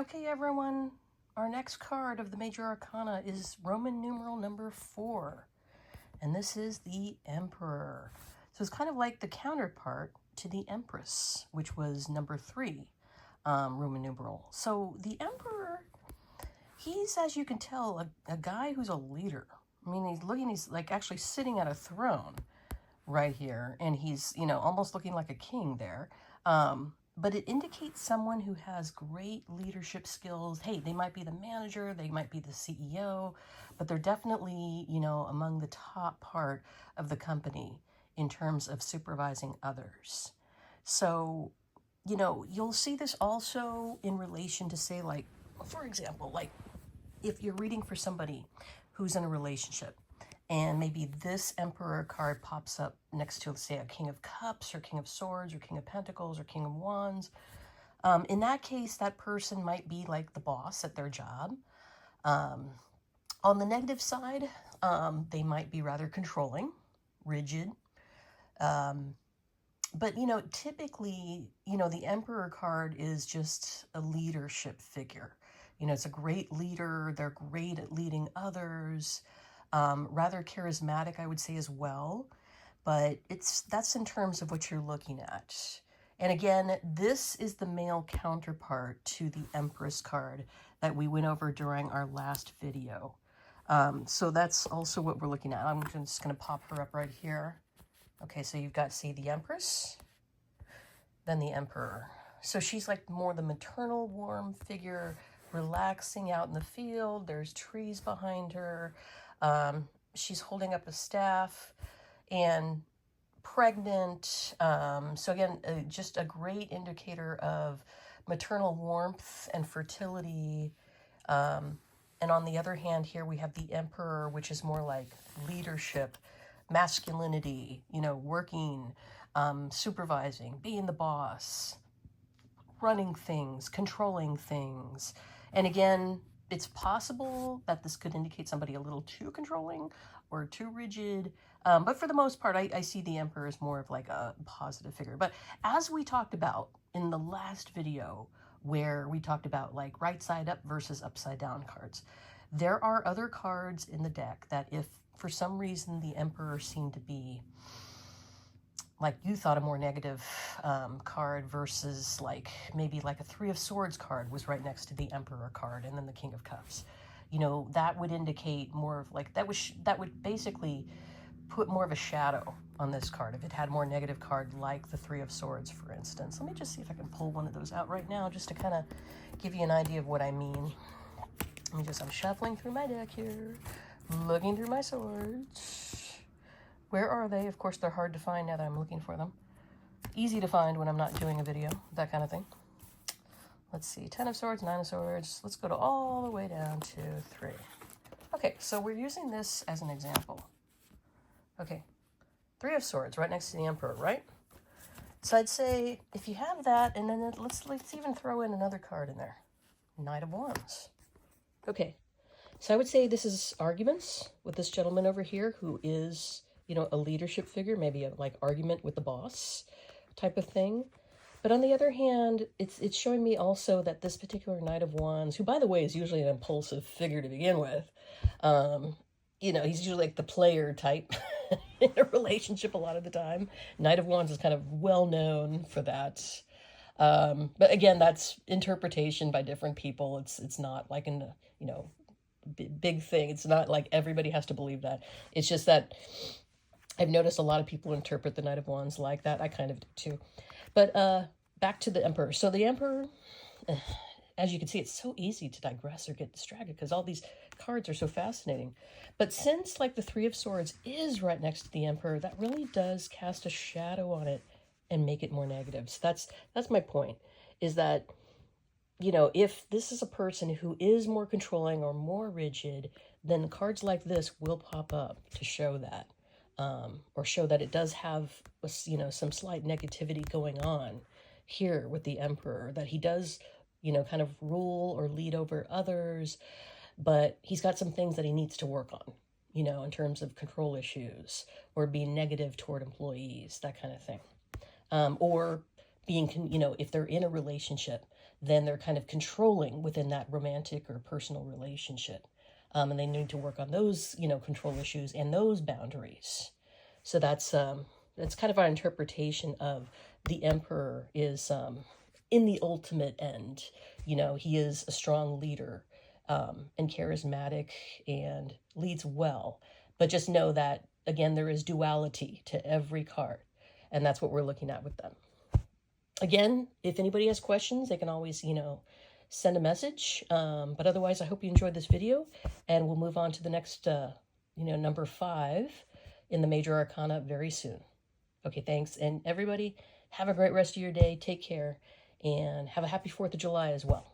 Okay, everyone, our next card of the Major Arcana is Roman numeral number 4, and this is the Emperor. So it's kind of like the counterpart to the Empress, which was number 3, Roman numeral. So the Emperor, he's, as you can tell, a guy who's a leader. I mean, he's like actually sitting at a throne right here, and he's, almost looking like a king there. But it indicates someone who has great leadership skills. Hey, they might be the manager, they might be the CEO, but they're definitely, among the top part of the company in terms of supervising others. So, you'll see this also in relation to, say, like, for example, like if you're reading for somebody who's in a relationship, and maybe this Emperor card pops up next to, say, a King of Cups or King of Swords or King of Pentacles or King of Wands. In that case, that person might be like the boss at their job. On the negative side, they might be rather controlling, rigid. But, typically, the Emperor card is just a leadership figure. It's a great leader. They're great at leading others. Rather charismatic, I would say, as well, but that's in terms of what you're looking at. And again, this is the male counterpart to the Empress card that we went over during our last video. So that's also what we're looking at. I'm just going to pop her up right here. Okay, so you've got, see, the Empress, then the Emperor. So she's like more the maternal, warm figure, relaxing out in the field. There's trees behind her. She's holding up a staff and pregnant. So again, just a great indicator of maternal warmth and fertility. And on the other hand, here we have the Emperor, which is more like leadership, masculinity, working, supervising, being the boss, running things, controlling things. And again, it's possible that this could indicate somebody a little too controlling or too rigid. But for the most part, I see the Emperor as more of like a positive figure. But as we talked about in the last video, where we talked about like right side up versus upside down cards, there are other cards in the deck that if for some reason the Emperor seemed to be like you thought a more negative card versus like maybe like a 3 of Swords card was right next to the Emperor card and then the King of Cups, that would indicate more of like that would basically put more of a shadow on this card if it had more negative card like the 3 of Swords, for instance. Let me just see if I can pull one of those out right now just to kind of give you an idea of what I mean. I'm shuffling through my deck here, looking through my swords. Where are they? Of course, they're hard to find now that I'm looking for them. Easy to find when I'm not doing a video, that kind of thing. Let's see, 10 of Swords, 9 of Swords. Let's go to all the way down to 3. Okay, so we're using this as an example. Okay, 3 of Swords right next to the Emperor, right? So I'd say if you have that, and then let's even throw in another card in there. Knight of Wands. Okay, so I would say this is arguments with this gentleman over here who is, a leadership figure, maybe a like argument with the boss type of thing. But on the other hand, it's showing me also that this particular Knight of Wands, who by the way is usually an impulsive figure to begin with, he's usually like the player type in a relationship a lot of the time. Knight of Wands is kind of well known for that. But again, that's interpretation by different people. It's not like in the, big thing. It's not like everybody has to believe that. It's just that I've noticed a lot of people interpret the Knight of Wands like that. I kind of do too. But back to the Emperor. So the Emperor, as you can see, it's so easy to digress or get distracted because all these cards are so fascinating. But since like the 3 of Swords is right next to the Emperor, that really does cast a shadow on it and make it more negative. So that's my point, is that, if this is a person who is more controlling or more rigid, then cards like this will pop up to show that. Or show that it does have, some slight negativity going on here with the Emperor, that he does, kind of rule or lead over others, but he's got some things that he needs to work on, in terms of control issues or being negative toward employees, that kind of thing. Or being, if they're in a relationship, then they're kind of controlling within that romantic or personal relationship. And they need to work on those, control issues and those boundaries. So that's kind of our interpretation of the Emperor is in the ultimate end. He is a strong leader and charismatic and leads well. But just know that, again, there is duality to every card. And that's what we're looking at with them. Again, if anybody has questions, they can always, send a message. But otherwise, I hope you enjoyed this video. And we'll move on to the next, number 5 in the Major Arcana very soon. Okay, thanks. And everybody, have a great rest of your day. Take care. And have a happy 4th of July as well.